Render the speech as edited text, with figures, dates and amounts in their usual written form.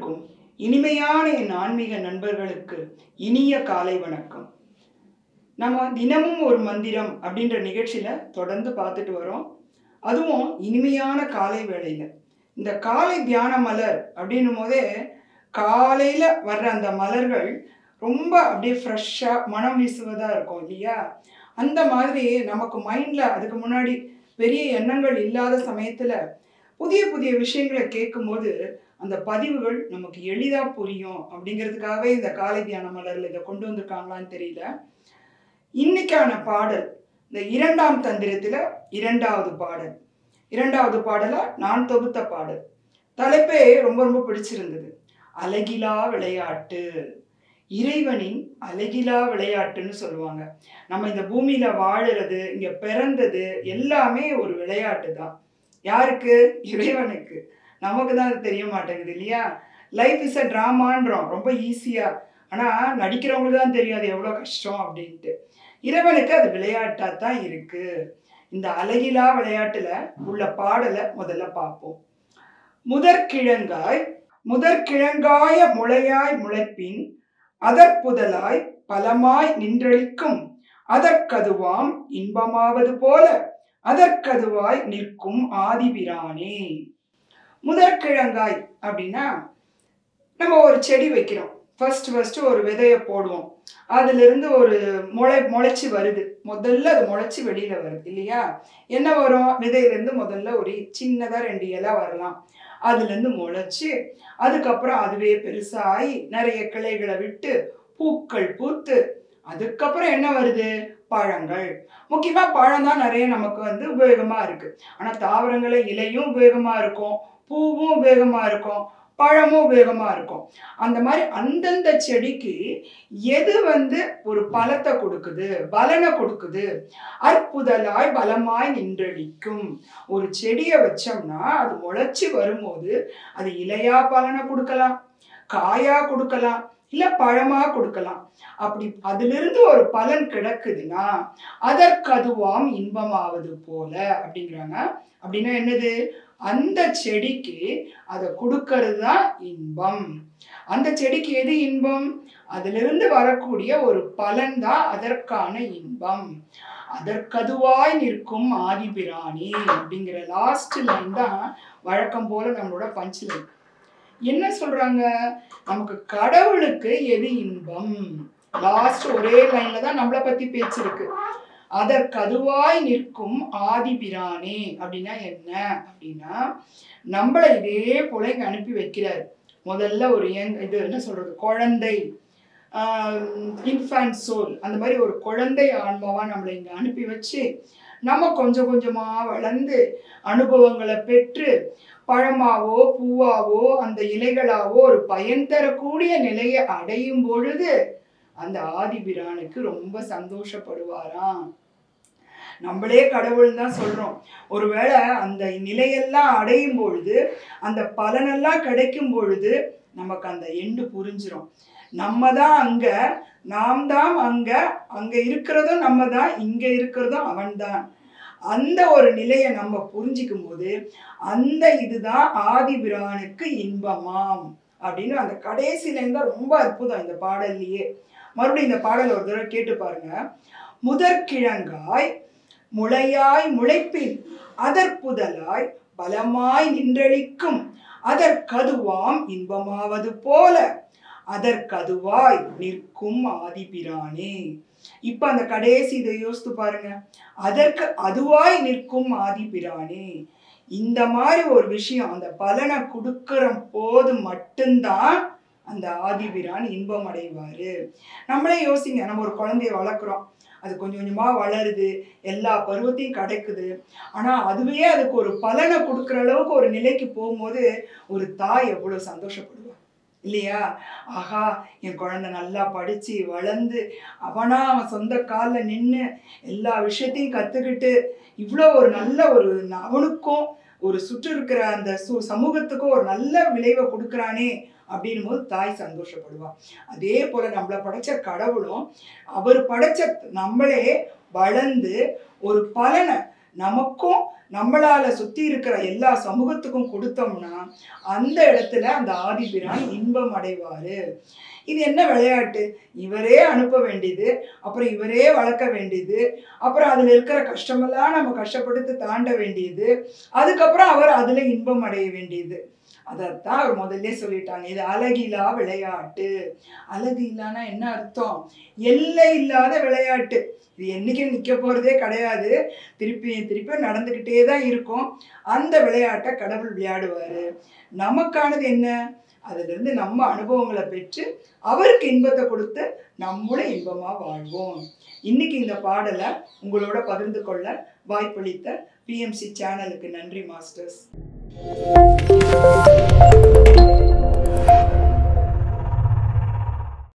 அனைவருக்கும் இனிமையான என் ஆன்மீக நண்பர்களுக்கு இனிய காலை வணக்கம். நம்ம தினமும் ஒரு மந்திரம் அப்படின்ற நிகழ்ச்சியில தொடர்ந்து பார்த்துட்டு வரோம். அதுவும் இனிமையான காலை வேளையில இந்த காலை தியான மலர் அப்படின்னும் போதே காலையில வர்ற அந்த மலர்கள் ரொம்ப அப்படியே ஃப்ரெஷ்ஷா மனம் வீசுவதா இருக்கும் இல்லையா? அந்த மாதிரி நமக்கு மைண்ட்ல அதுக்கு முன்னாடி பெரிய எண்ணங்கள் இல்லாத சமயத்துல புதிய புதிய விஷயங்களை கேட்கும்போது அந்த பதிவுகள் நமக்கு எளிதா புரியும் அப்படிங்கிறதுக்காகவே இந்த காலை தியான மலர்ல இதை கொண்டு வந்திருக்காங்களான்னு தெரியல. இன்னைக்கான பாடல் இந்த 2ஆம் தந்திரத்துல 2வது பாடல். 2வது பாடலா நான் தொகுத்த பாடல். தலைப்பே ரொம்ப ரொம்ப பிடிச்சிருந்தது. அழகிலா விளையாட்டு. இறைவனின் அழகிலா விளையாட்டுன்னு சொல்லுவாங்க. நம்ம இந்த பூமியில வாழுறது, இங்க பிறந்தது எல்லாமே ஒரு விளையாட்டு தான். யாருக்கு? இறைவனுக்கு. நமக்கு தான் அது தெரிய மாட்டேங்குது இல்லையா? லைஃப் இஸ் அ டிராமான்றோம் ரொம்ப ஈஸியா. ஆனா நடிக்கிறவங்களுக்கு தான் தெரியாது எவ்வளோ கஷ்டம் அப்படின்ட்டு. இறைவனுக்கு அது விளையாட்டா தான் இருக்கு. இந்த அழகிலா விளையாட்டுல உள்ள பாடலை முதல்ல பார்ப்போம். முதற்கிழங்காய முளையாய் முளைப்பின் அதற்புதலாய் பலமாய் நின்றளிக்கும் அதற்கதுவாம் இன்பமாவது போல அதற்கதுவாய் நிற்கும் ஆதிபிரானே. முதற்கிழங்காய் அப்படின்னா நம்ம ஒரு செடி வைக்கிறோம். ஃபர்ஸ்ட் ஒரு விதையை போடுவோம். அதுல இருந்து ஒரு முளைச்சி வருது. முதல்ல அது முளைச்சி வெளியில வருது இல்லையா? என்ன வரும்? விதையிலேருந்து முதல்ல ஒரு சின்னதா 2 இலை வரலாம். அதுல இருந்து முளைச்சு அதுக்கப்புறம் அதுவே பெருசாகி நிறைய கிளைகளை விட்டு பூக்கள் பூத்து அதுக்கப்புறம் என்ன வருது? பழங்கள். முக்கியமா பழம் தான் நிறைய நமக்கு உபயோகமா இருக்கு. ஆனா தாவரங்கள இலையும் உபயோகமா இருக்கும், பூவும் உபயோகமா இருக்கும், பழமும் உபயோகமா இருக்கும். அந்த மாதிரி அந்தந்த செடிக்கு எது ஒரு பலத்தை கொடுக்குது, பலனை கொடுக்குது, அற்புதலாய் பலமாய் நின்றளிக்கும். ஒரு செடியை வச்சோம்னா அது முளைச்சி வரும்போது அது இலையா பலனை கொடுக்கலாம், காயா கொடுக்கலாம், இல்ல பழமா கொடுக்கலாம். அப்படி அதிலிருந்து ஒரு பலன் கிடைக்குதுன்னா அதற்கதுவாம் இன்பமாவது போல அப்படிங்கிறாங்க. அப்படின்னா என்னது? அந்த செடிக்கு அதை கொடுக்கறது தான் இன்பம். அந்த செடிக்கு எது இன்பம்? அதிலிருந்து வரக்கூடிய ஒரு பலன் தான் அதற்கான இன்பம். அதற்கதுவாய் நிற்கும் ஆதிபிரானி அப்படிங்கிற லாஸ்ட் லைன் தான் வழக்கம் போல நம்மளோட பஞ்ச் லைன். என்ன சொல்றாங்க? நமக்கு கடவுளுக்கு எது இன்பம்? லாஸ்ட் ஒரே லைன்ல தான் நம்மளை பத்தி பேச்சு இருக்கு. அதற்கதுவாய் நிற்கும் ஆதிபிரானே அப்படின்னா என்ன அப்படின்னா நம்மளை இதே போல இங்க அனுப்பி வைக்கிறார். முதல்ல ஒரு இது என்ன சொல்றது, குழந்தை, இன்ஃபேன்ட் சோல், அந்த மாதிரி ஒரு குழந்தை ஆன்மாவா நம்மளை இங்க அனுப்பி வச்சு நம்ம கொஞ்சம் கொஞ்சமா வளர்ந்து அனுபவங்களை பெற்று பழமாவோ பூவாவோ அந்த இலைகளாவோ ஒரு பயன் தரக்கூடிய நிலையை அடையும் பொழுது அந்த ஆதிபிரானுக்கு ரொம்ப சந்தோஷப்படுவாராம். நம்மளே கடவுள் தான் சொல்றோம். ஒருவேளை அந்த நிலையெல்லாம் அடையும் பொழுது அந்த பலனெல்லாம் கிடைக்கும் பொழுது நமக்கு அந்த எண்டு புரிஞ்சிடும். நம்ம தான் அங்க, நாம் தான் அங்க, அங்க இருக்கிறதும் நம்ம தான், இங்க இருக்கிறதும் அவன் தான். அந்த ஒரு நிலையை நம்ம புரிஞ்சிக்கும் போது அந்த இதுதான் ஆதிபிரானுக்கு இன்பமாம் அப்படின்னு அந்த கடைசியில இருந்தா ரொம்ப அற்புதம் இந்த பாடல்லையே. மறுபடியும் இந்த பாடல் ஒரு தடவை கேட்டு பாருங்க. முதற்கிழங்காய் முளையாய் முளைப்பின் அதற்புதலாய் பலமாய் நின்றளிக்கும் அதற்கதுவாம் இன்பமாவது போல அதற்கதுவாய் நிற்கும் ஆதிபிரானே. இப்ப அந்த கடைசி இதை யோசித்து பாருங்க. அதற்கு அதுவாய் நிற்கும் ஆதிபிரானே. இந்த மாதிரி ஒரு விஷயம் அந்த பலனை கொடுக்கிற போது மட்டும்தான் அந்த ஆதிபிரான் இன்பம் அடைவாரு. நம்மளே யோசிங்க, நம்ம ஒரு குழந்தைய வளர்க்குறோம், அது கொஞ்சம் கொஞ்சமா வளருது, எல்லா பருவத்தையும் கிடைக்குது. ஆனா அதுவே அதுக்கு ஒரு பலனை கொடுக்குற அளவுக்கு ஒரு நிலைக்கு போகும்போது ஒரு தாய் எவ்வளவு சந்தோஷப்படுவா இல்லையா? ஆஹா, என் குழந்தை நல்லா படிச்சு வளர்ந்து அவன் சொந்த காலில் நின்று எல்லா விஷயத்தையும் கத்துக்கிட்டு இவ்வளோ ஒரு நல்ல ஒரு அவனுக்கும் ஒரு சுற்று இருக்கிற அந்த சமூகத்துக்கும் ஒரு நல்ல விளைவை கொடுக்குறானே அப்படின்னும் போது தாய் சந்தோஷப்படுவா. அதே போல நம்மளை படைச்ச கடவுளும் அவர் படைச்ச நம்மளே வளர்ந்து ஒரு பலனை நமக்கும் நம்மளால சுத்தி இருக்கிற எல்லா சமூகத்துக்கும் கொடுத்தோம்னா அந்த இடத்துல அந்த ஆதிபிரான் இன்பம் அடைவாரு. இது என்ன விளையாட்டு? இவரே அனுப்ப வேண்டியது, அப்புறம் இவரே வளர்க்க வேண்டியது, அப்புறம் அதுல இருக்கிற கஷ்டமெல்லாம் நம்ம கஷ்டப்பட்டு தாண்ட வேண்டியது, அதுக்கப்புறம் அவர் அதுல இன்பம் அடைய வேண்டியது. அதைத்தான் அவர் முதல்ல சொல்லிட்டாங்க, இது அழகிலா விளையாட்டு. அழகு இல்லானா என்ன அர்த்தம்? எல்லை இல்லாத விளையாட்டு. இது என்னைக்கும் நிக்க போறதே கிடையாது, திருப்பி திருப்பி நடந்துகிட்டே தான் இருக்கும். அந்த விளையாட்டை கடவுள் விளையாடுவாரு. நமக்கானது என்ன? அதுல இருந்து நம்ம அனுபவங்களை பெற்று அவருக்கு இன்பத்தை கொடுத்து நம்மளும் இன்பமா வாழ்வோம். இன்னைக்கு இந்த பாடலை உங்களோட பகிர்ந்து கொள்ள வாய்ப்பளித்த PMC சேனலுக்கு நன்றி மாஸ்டர்ஸ்.